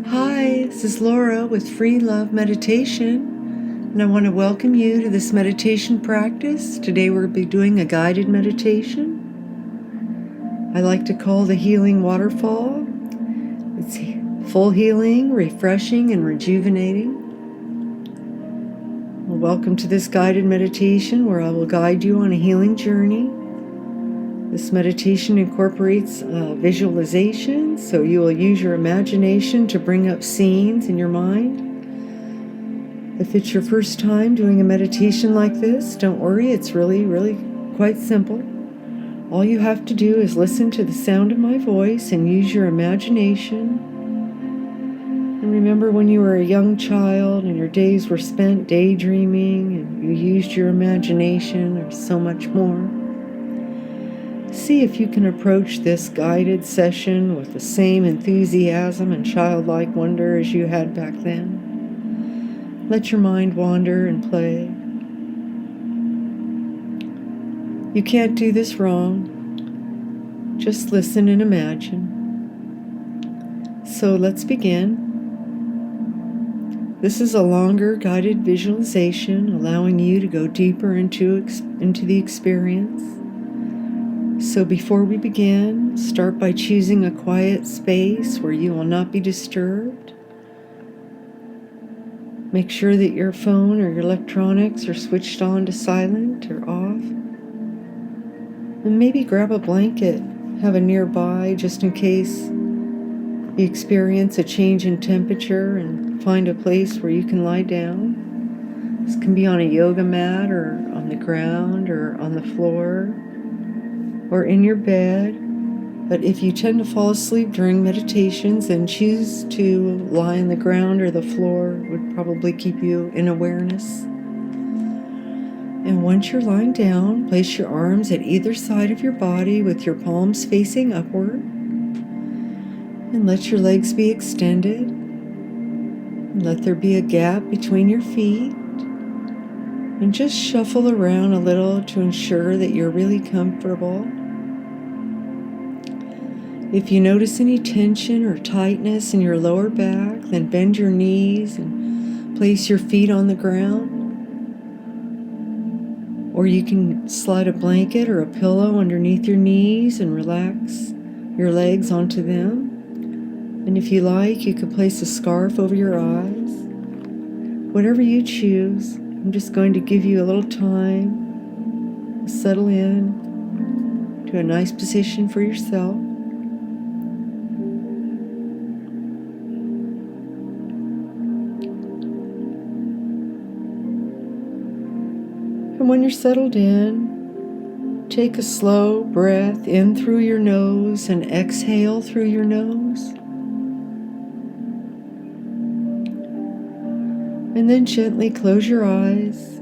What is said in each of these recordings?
Hi, this is Laura with Free Love Meditation, and I want to welcome you to this meditation practice. Today we'll be doing a guided meditation. I like to call the Healing Waterfall. It's full healing, refreshing, and rejuvenating. Well, welcome to this guided meditation where I will guide you on a healing journey. This meditation incorporates visualization, so you will use your imagination to bring up scenes in your mind. If it's your first time doing a meditation like this, don't worry, it's really quite simple. All you have to do is listen to the sound of my voice and use your imagination. And remember when you were a young child and your days were spent daydreaming and you used your imagination or so much more. See if you can approach this guided session with the same enthusiasm and childlike wonder as you had back then. Let your mind wander and play. You can't do this wrong. Just listen and imagine. So let's begin. This is a longer guided visualization, allowing you to go deeper into the experience. So before we begin, start by choosing a quiet space where you will not be disturbed. Make sure that your phone or your electronics are switched on to silent or off. And maybe grab a blanket, have it nearby just in case you experience a change in temperature, and find a place where you can lie down. This can be on a yoga mat or on the ground or on the floor, or in your bed. But if you tend to fall asleep during meditations, then choose to lie on the ground or the floor. Would probably keep you in awareness. And once you're lying down, place your arms at either side of your body with your palms facing upward. And let your legs be extended. And let there be a gap between your feet. And just shuffle around a little to ensure that you're really comfortable. If you notice any tension or tightness in your lower back, then bend your knees and place your feet on the ground. Or you can slide a blanket or a pillow underneath your knees and relax your legs onto them. And if you like, you can place a scarf over your eyes. Whatever you choose, I'm just going to give you a little time to settle in to a nice position for yourself. And when you're settled in, take a slow breath in through your nose and exhale through your nose. And then gently close your eyes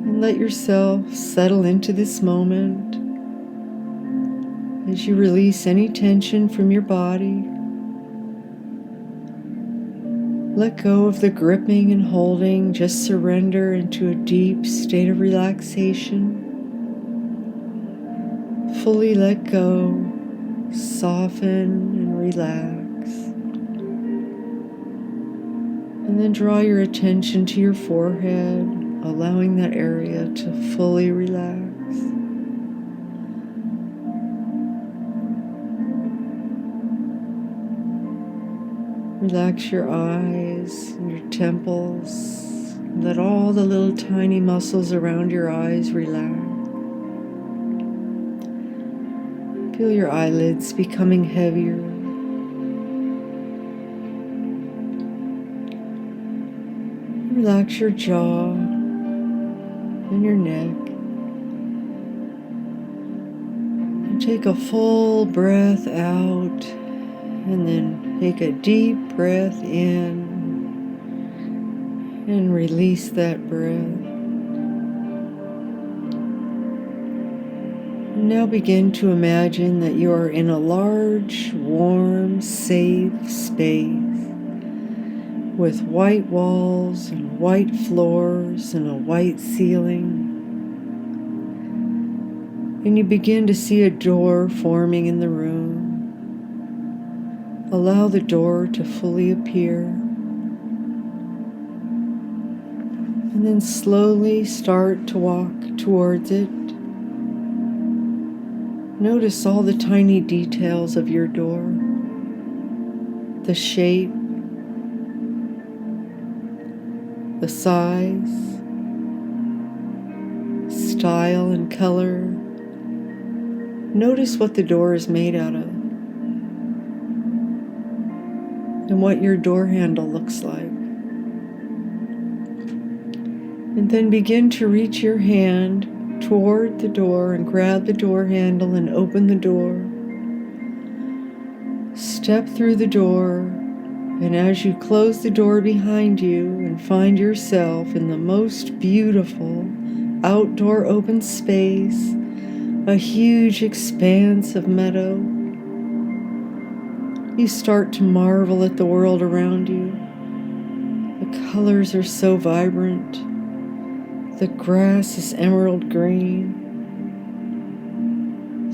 and let yourself settle into this moment as you release any tension from your body. Let go of the gripping and holding, just surrender into a deep state of relaxation. Fully let go, soften and relax. And then draw your attention to your forehead, allowing that area to fully relax. Relax your eyes and your temples. Let all the little tiny muscles around your eyes relax. Feel your eyelids becoming heavier. Relax your jaw and your neck. And take a full breath out, and then take a deep breath in and release that breath. And now begin to imagine that you are in a large, warm, safe space with white walls and white floors and a white ceiling. And you begin to see a door forming in the room. Allow the door to fully appear. And then slowly start to walk towards it. Notice all the tiny details of your door. The shape, the size, style and color. Notice what the door is made out of and what your door handle looks like. And then begin to reach your hand toward the door and grab the door handle and open the door. Step through the door, and as you close the door behind you and find yourself in the most beautiful outdoor open space, a huge expanse of meadow, you start to marvel at the world around you. The colors are so vibrant. The grass is emerald green.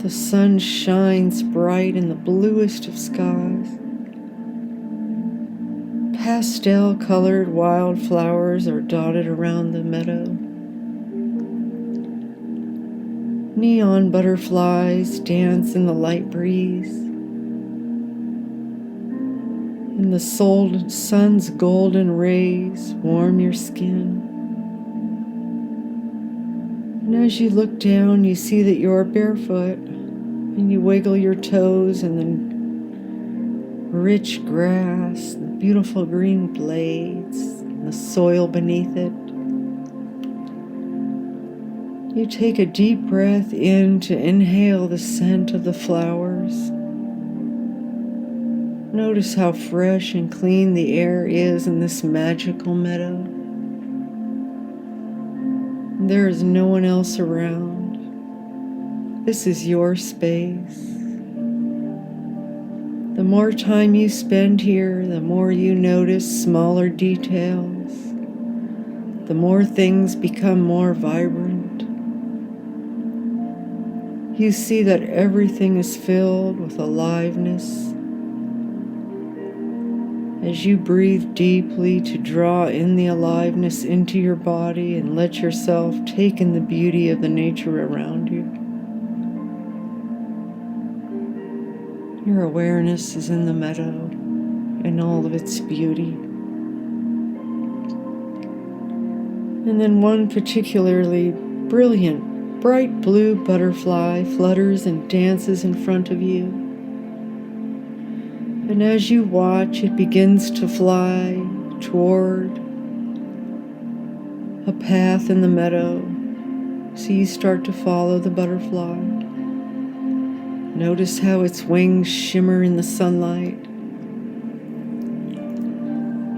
The sun shines bright in the bluest of skies. Pastel-colored wildflowers are dotted around the meadow. Neon butterflies dance in the light breeze. And the sun's golden rays warm your skin. And as you look down, you see that you're barefoot, and you wiggle your toes in the rich grass, the beautiful green blades, and the soil beneath it. You take a deep breath in to inhale the scent of the flowers. Notice how fresh and clean the air is in this magical meadow. There is no one else around. This is your space. The more time you spend here, the more you notice smaller details. The more things become more vibrant. You see that everything is filled with aliveness. As you breathe deeply to draw in the aliveness into your body and let yourself take in the beauty of the nature around you. Your awareness is in the meadow and all of its beauty. And then one particularly brilliant, bright blue butterfly flutters and dances in front of you. And as you watch, it begins to fly toward a path in the meadow. So you start to follow the butterfly. Notice how its wings shimmer in the sunlight,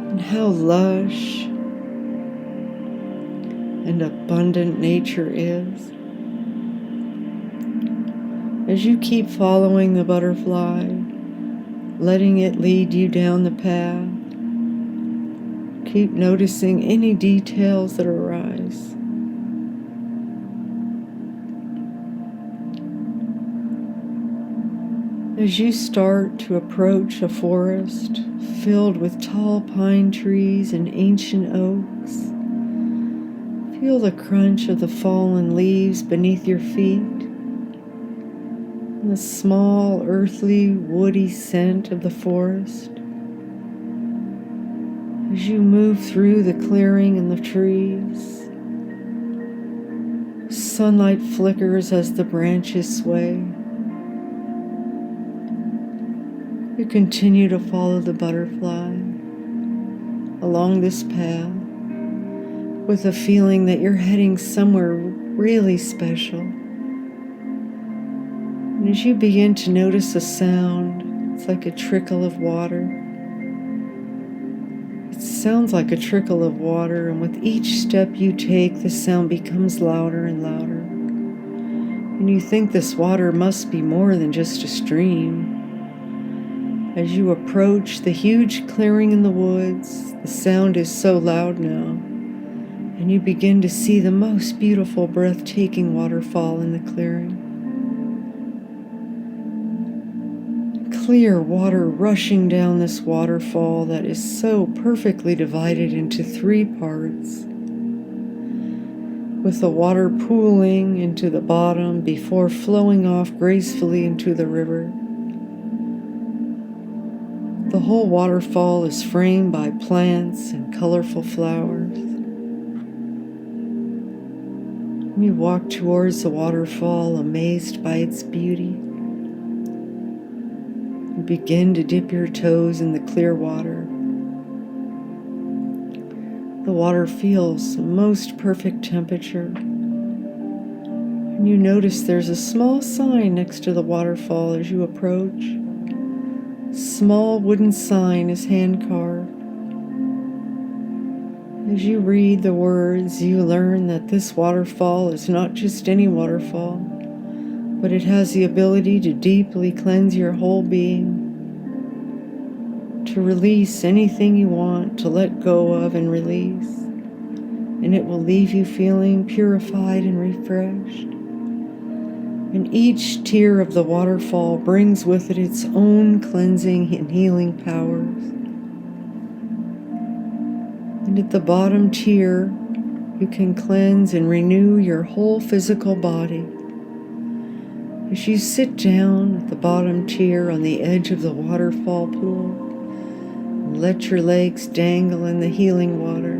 and how lush and abundant nature is. As you keep following the butterfly, letting it lead you down the path, keep noticing any details that arise. As you start to approach a forest filled with tall pine trees and ancient oaks, feel the crunch of the fallen leaves beneath your feet, and the small, earthly, woody scent of the forest. As you move through the clearing and the trees, sunlight flickers as the branches sway. You continue to follow the butterfly along this path with a feeling that you're heading somewhere really special. And as you begin to notice a sound, it's like a trickle of water. It sounds like a trickle of water, and with each step you take, the sound becomes louder and louder. And you think this water must be more than just a stream. As you approach the huge clearing in the woods, the sound is so loud now, and you begin to see the most beautiful, breathtaking waterfall in the clearing. clear water rushing down this waterfall that is so perfectly divided into 3 parts, with the water pooling into the bottom before flowing off gracefully into the river. The whole waterfall is framed by plants and colorful flowers. You walk towards the waterfall, amazed by its beauty. You begin to dip your toes in the clear water. The water feels the most perfect temperature. And you notice there's a small sign next to the waterfall as you approach. A small wooden sign is hand-carved. As you read the words, you learn that this waterfall is not just any waterfall, but it has the ability to deeply cleanse your whole being, to release anything you want to let go of and release, and it will leave you feeling purified and refreshed. And each tier of the waterfall brings with it its own cleansing and healing powers. And at the bottom tier, you can cleanse and renew your whole physical body. As you sit down at the bottom tier on the edge of the waterfall pool, let your legs dangle in the healing water.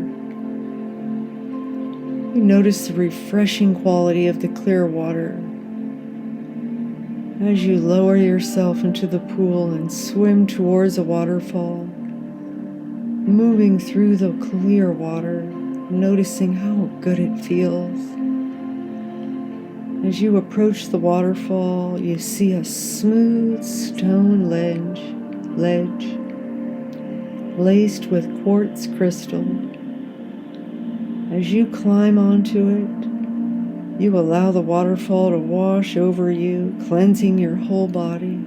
You notice the refreshing quality of the clear water. As you lower yourself into the pool and swim towards a waterfall, moving through the clear water, noticing how good it feels. As you approach the waterfall, you see a smooth stone ledge laced with quartz crystal. As you climb onto it, you allow the waterfall to wash over you, cleansing your whole body.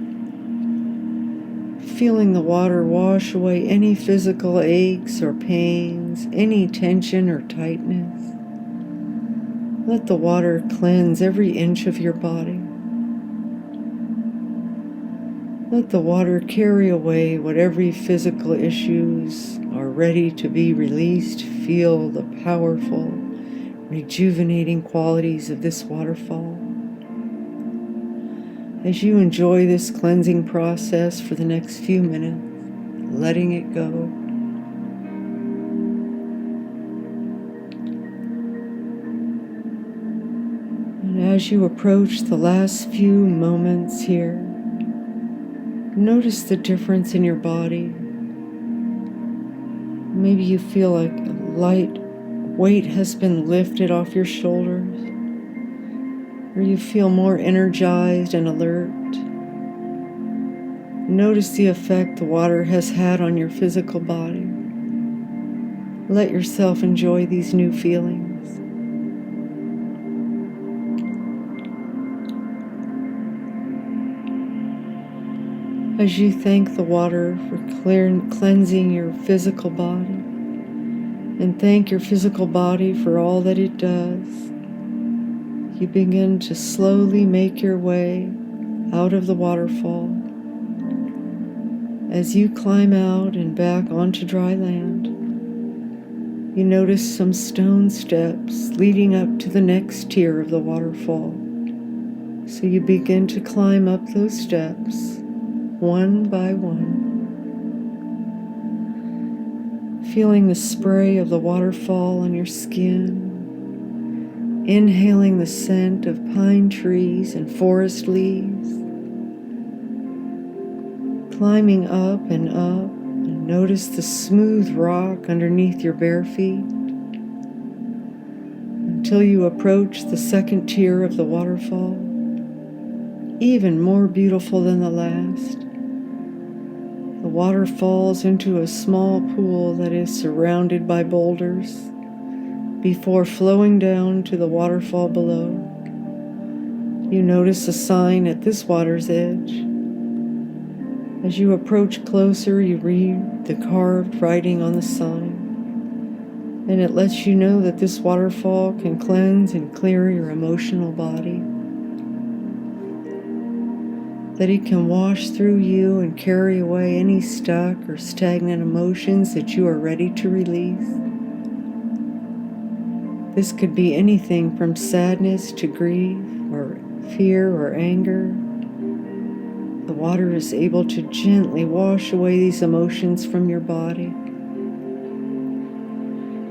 Feeling the water wash away any physical aches or pains, any tension or tightness. Let the water cleanse every inch of your body. Let the water carry away whatever physical issues are ready to be released. Feel the powerful, rejuvenating qualities of this waterfall. As you enjoy this cleansing process for the next few minutes, letting it go. And as you approach the last few moments here, notice the difference in your body. Maybe you feel like a light weight has been lifted off your shoulders, or you feel more energized and alert. Notice the effect the water has had on your physical body. Let yourself enjoy these new feelings. As you thank the water for cleansing your physical body, and thank your physical body for all that it does, you begin to slowly make your way out of the waterfall. As you climb out and back onto dry land, you notice some stone steps leading up to the next tier of the waterfall. So you begin to climb up those steps, one by one, feeling the spray of the waterfall on your skin, inhaling the scent of pine trees and forest leaves, climbing up, and notice the smooth rock underneath your bare feet until you approach the second tier of the waterfall, even more beautiful than the last. The water falls into a small pool that is surrounded by boulders before flowing down to the waterfall below. You notice a sign at this water's edge. As you approach closer, you read the carved writing on the sign, and it lets you know that this waterfall can cleanse and clear your emotional body. that it can wash through you and carry away any stuck or stagnant emotions that you are ready to release. This could be anything from sadness to grief or fear or anger. The water is able to gently wash away these emotions from your body.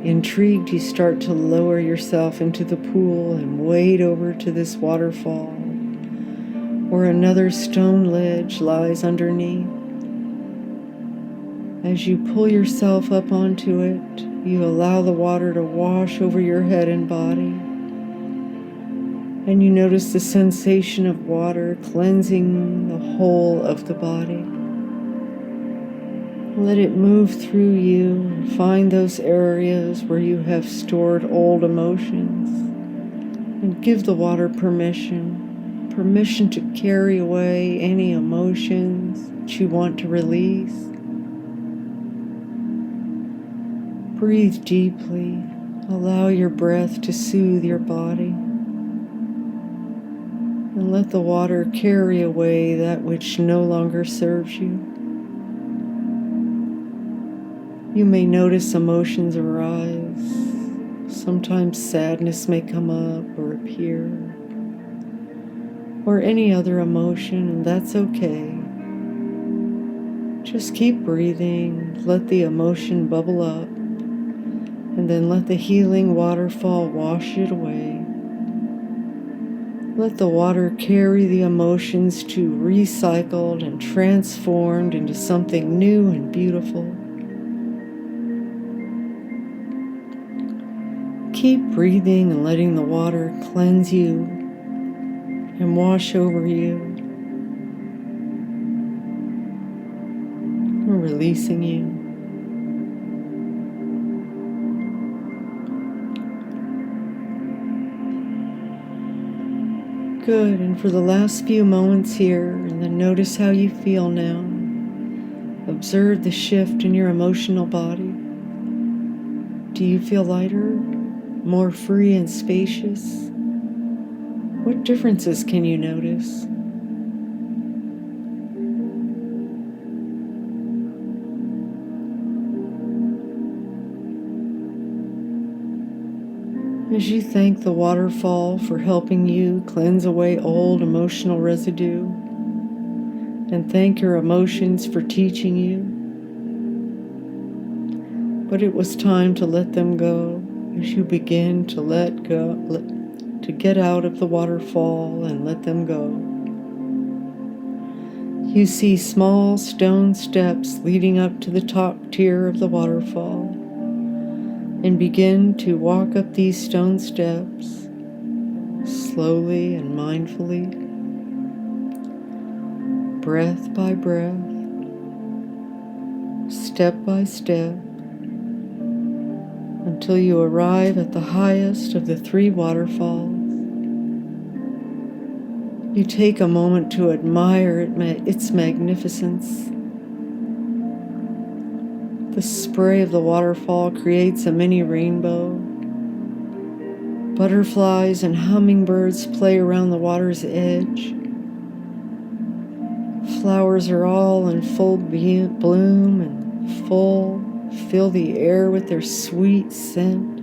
Intrigued, you start to lower yourself into the pool and wade over to this waterfall, where another stone ledge lies underneath. As you pull yourself up onto it, you allow the water to wash over your head and body. And you notice the sensation of water cleansing the whole of the body. Let it move through you and find those areas where you have stored old emotions. And give the water permission to carry away any emotions that you want to release. Breathe deeply. Allow your breath to soothe your body. And let the water carry away that which no longer serves you. You may notice emotions arise. Sometimes sadness may come up or appear, or any other emotion, and that's okay. Just keep breathing, let the emotion bubble up, and then let the healing waterfall wash it away. Let the water carry the emotions to recycled and transformed into something new and beautiful. Keep breathing and letting the water cleanse you and wash over you, and releasing you. Good, and for the last few moments here, and then notice how you feel now. Observe the shift in your emotional body. Do you feel lighter, more free and spacious? What differences can you notice? As you thank the waterfall for helping you cleanse away old emotional residue, and thank your emotions for teaching you, but it was time to let them go as you begin to let go, to get out of the waterfall and let them go. You see small stone steps leading up to the top tier of the waterfall, and begin to walk up these stone steps slowly and mindfully, breath by breath, step by step, until you arrive at the highest of the 3 waterfalls. You take a moment to admire its magnificence. The spray of the waterfall creates a mini rainbow. Butterflies and hummingbirds play around the water's edge. Flowers are all in full bloom and fill the air with their sweet scent.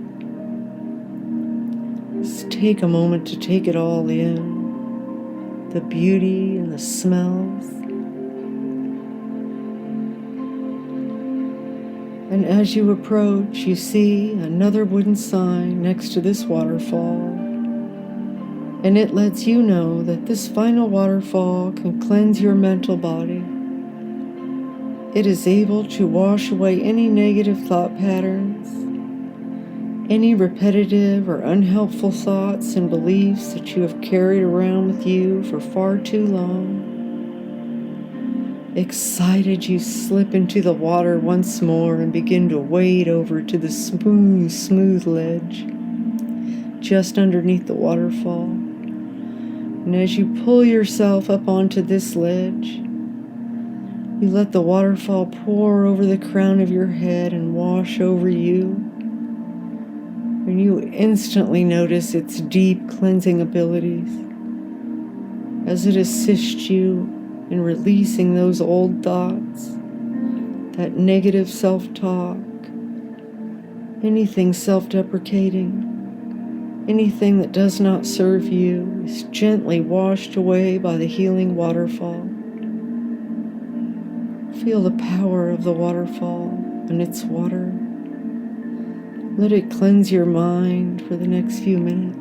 Just take a moment to take it all in, the beauty and the smells. And as you approach, you see another wooden sign next to this waterfall, and it lets you know that this final waterfall can cleanse your mental body. It is able to wash away any negative thought patterns, any repetitive or unhelpful thoughts and beliefs that you have carried around with you for far too long. Excited, you slip into the water once more and begin to wade over to the smooth ledge just underneath the waterfall. And as you pull yourself up onto this ledge, you let the waterfall pour over the crown of your head and wash over you. And you instantly notice its deep cleansing abilities as it assists you and releasing those old thoughts, that negative self-talk, anything self-deprecating, anything that does not serve you is gently washed away by the healing waterfall. Feel the power of the waterfall and its water. Let it cleanse your mind for the next few minutes.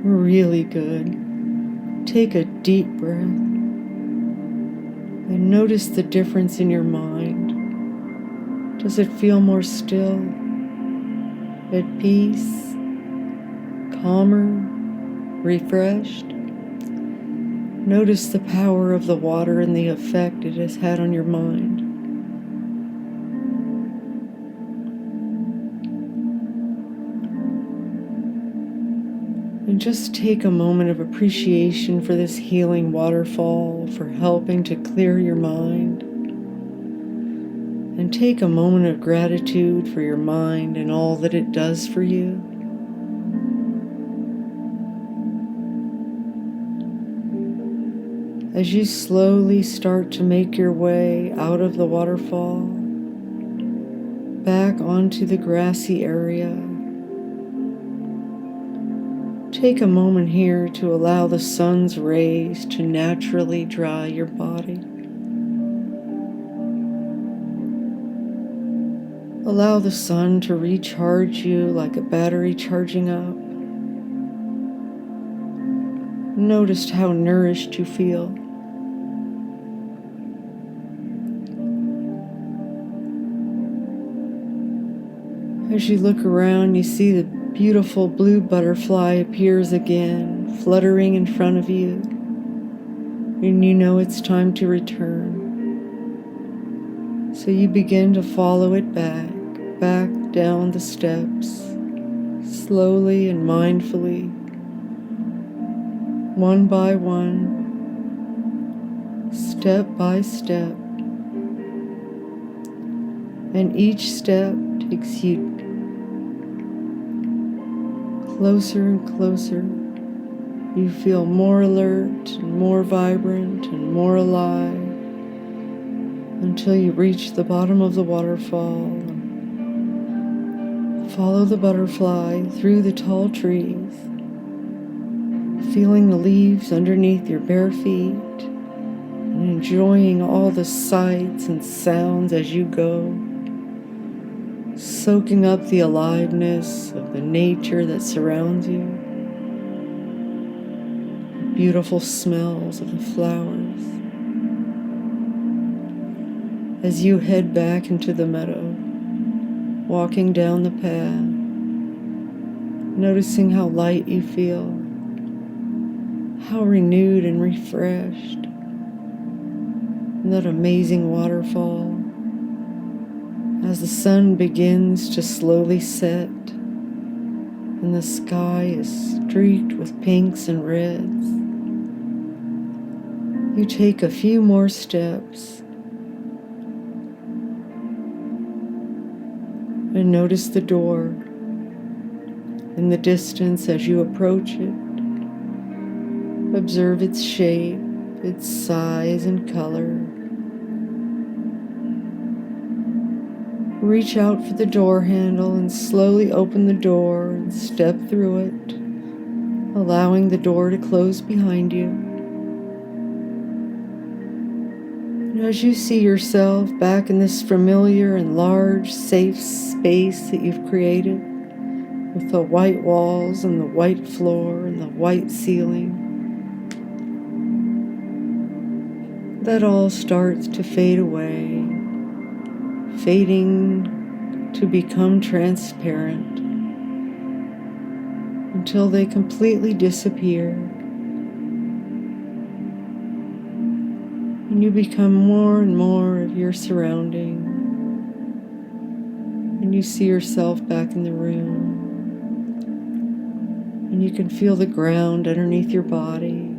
Really good. Take a deep breath and notice the difference in your mind. Does it feel more still, at peace, calmer, refreshed? Notice the power of the water and the effect it has had on your mind. And just take a moment of appreciation for this healing waterfall, for helping to clear your mind. And take a moment of gratitude for your mind and all that it does for you. As you slowly start to make your way out of the waterfall, back onto the grassy area, take a moment here to allow the sun's rays to naturally dry your body. Allow the sun to recharge you like a battery charging up. Notice how nourished you feel. As you look around, you see the beautiful blue butterfly appears again, fluttering in front of you, and you know it's time to return. So you begin to follow it back down the steps, slowly and mindfully, one by one, step by step, and each step takes you closer and closer. You feel more alert and more vibrant and more alive until you reach the bottom of the waterfall. Follow the butterfly through the tall trees, feeling the leaves underneath your bare feet and enjoying all the sights and sounds as you go, soaking up the aliveness of the nature that surrounds you, the beautiful smells of the flowers. As you head back into the meadow, walking down the path, noticing how light you feel, how renewed and refreshed, and that amazing waterfall. As the sun begins to slowly set and the sky is streaked with pinks and reds, you take a few more steps and notice the door in the distance as you approach it. Observe its shape, its size and color. Reach out for the door handle and slowly open the door and step through it, allowing the door to close behind you. And as you see yourself back in this familiar and large, safe space that you've created, with the white walls and the white floor and the white ceiling, that all starts to fade away, fading to become transparent until they completely disappear. And you become more and more of your surrounding, and you see yourself back in the room, and you can feel the ground underneath your body.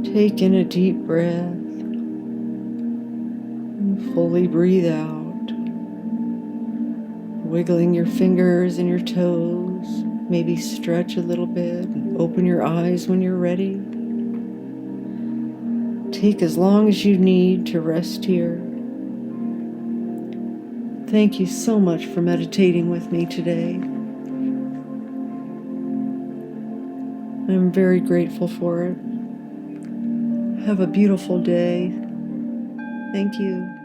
Take in a deep breath, Fully breathe out, wiggling your fingers and your toes. Maybe stretch a little bit and open your eyes when you're ready. Take as long as you need to rest here. Thank you so much for meditating with me today. I'm very grateful for it. Have a beautiful day. Thank you.